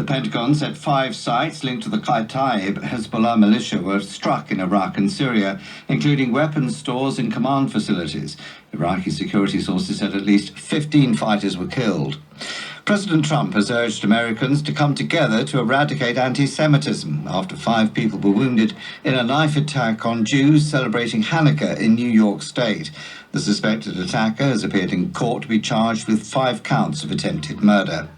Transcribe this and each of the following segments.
Pentagon said 5 sites linked to the Kataib Hezbollah militia were struck in Iraq and Syria, including weapons stores and command facilities. Iraqi security sources said at least 15 fighters were killed. President Trump has urged Americans to come together to eradicate anti-Semitism after 5 people were wounded in a knife attack on Jews celebrating Hanukkah in New York State. The suspected attacker has appeared in court to be charged with 5 counts of attempted murder.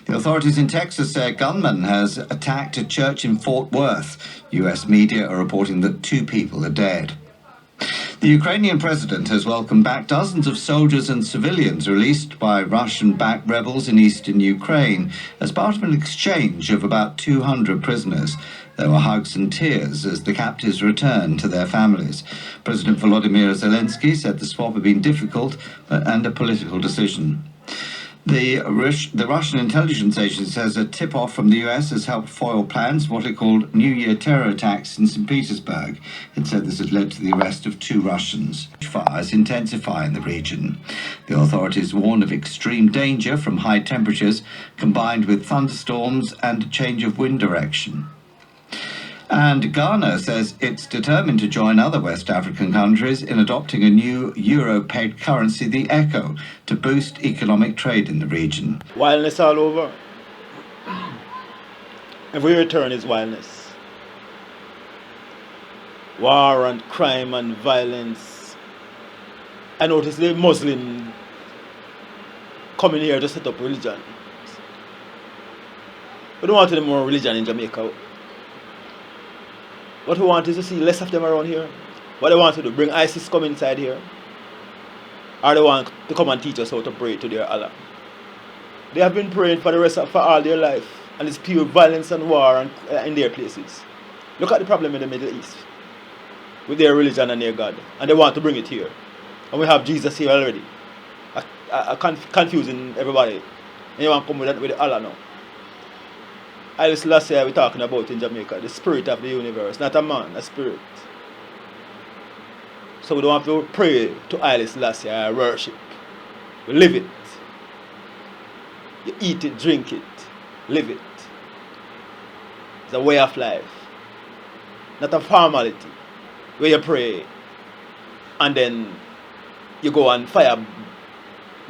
The authorities in Texas say a gunman has attacked a church in Fort Worth. U.S. media are reporting that 2 people are dead. The Ukrainian president has welcomed back dozens of soldiers and civilians released by Russian-backed rebels in eastern Ukraine as part of an exchange of about 200 prisoners. There were hugs and tears as the captives returned to their families. President Volodymyr Zelensky said the swap had been difficult and a political decision. The Russian intelligence agency says a tip-off from the US has helped foil plans for what it called New Year terror attacks in St. Petersburg. It said this had led to the arrest of 2 Russians. Fires intensify in the region. The authorities warn of extreme danger from high temperatures combined with thunderstorms and a change of wind direction. And Ghana says it's determined to join other West African countries in adopting a new euro-pegged currency, the ECHO, to boost economic trade in the region. Wildness all over. Every return is wildness. War and crime and violence. I noticed the Muslim coming here to set up religion. We don't want any more religion in Jamaica. What we want is to see less of them around here. What they want to do, bring ISIS come inside here. Or they want to come and teach us how to pray to their Allah. They have been praying for all their life. And it's pure violence and war in their places. Look at the problem in the Middle East. With their religion and their God. And they want to bring it here. And we have Jesus here already. Confusing everybody. And you want to come with Allah now. Last year we're talking about in Jamaica, the spirit of the universe, not a man, a spirit. So we don't have to pray to Alice last year or worship. We live it. You eat it, drink it, live it. It's a way of life. Not a formality where you pray and then you go and fire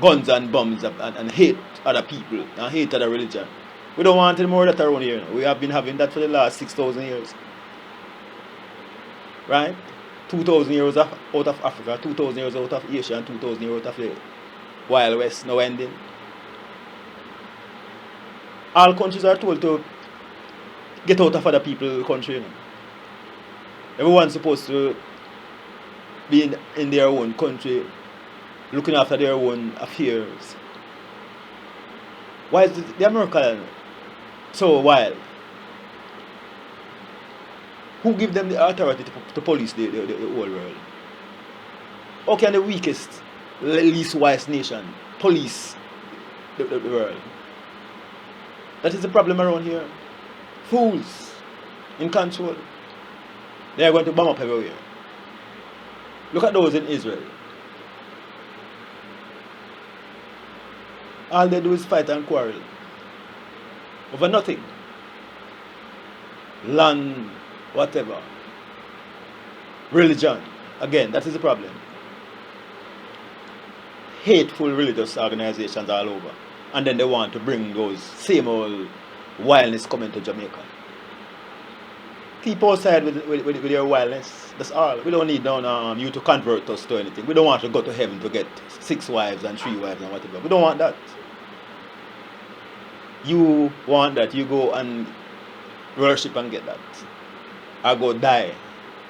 guns and bombs and hate other people and hate other religion. We don't want any more of that around here. We have been having that for the last 6,000 years. Right? 2,000 years out of Africa, 2,000 years out of Asia, and 2,000 years out of the Wild West, no ending. All countries are told to get out of other people's country. You know? Everyone's supposed to be in their own country, looking after their own affairs. Why is the American so wild? Who give them the authority to police the whole world? How can the weakest, least wise nation police the world? That is the problem around here. Fools in control. They are going to bomb up everywhere. Look at those in Israel. All they do is fight and quarrel over nothing. Land, whatever. Religion. Again, that is the problem. Hateful religious organizations all over. And then they want to bring those same old wildness coming to Jamaica. Keep outside with your wildness. That's all. We don't need you to convert us to anything. We don't want to go to heaven to get 6 wives and 3 wives and whatever. We don't want that. You want that, you go and worship and get that. Or go die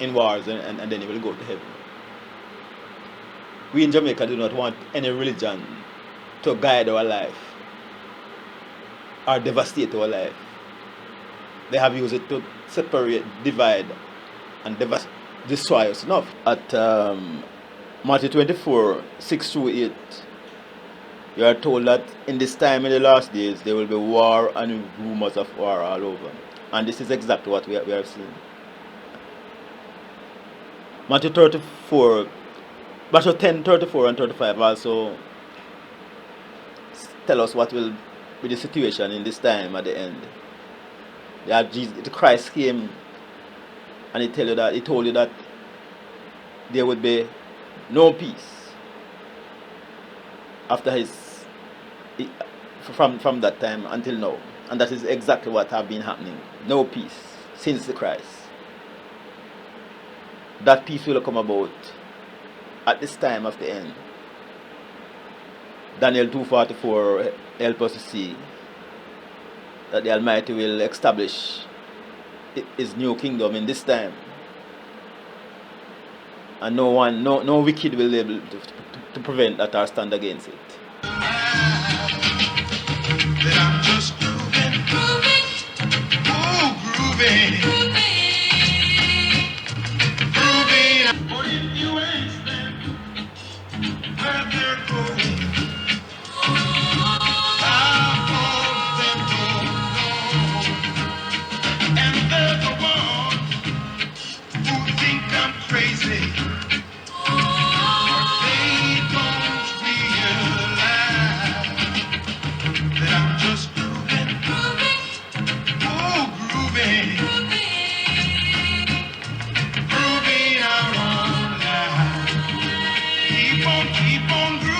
in wars and then you will go to heaven. We in Jamaica do not want any religion to guide our life or devastate our life. They have used it to separate, divide and destroy us enough. At Matthew 24, 6-8, you are told that in this time, in the last days, there will be war and rumors of war all over. And this is exactly what we are seeing. Matthew 10, 34 and 35 also tell us what will be the situation in this time at the end. That Jesus, the Christ came and he told you that there would be no peace after from that time until now. And that is exactly what have been happening. No peace since the Christ. That peace will come about at this time of the end. Daniel 2:44 help us to see that the Almighty will establish His new kingdom in this time, and no wicked will be able to prevent that or stand against it. That I'm just grooving, grooving, But if you ask them where they're going, them don't know. And they're the ones who think I'm crazy. They don't realize that I'm just grooving, grooving our own life. Keep on grooving.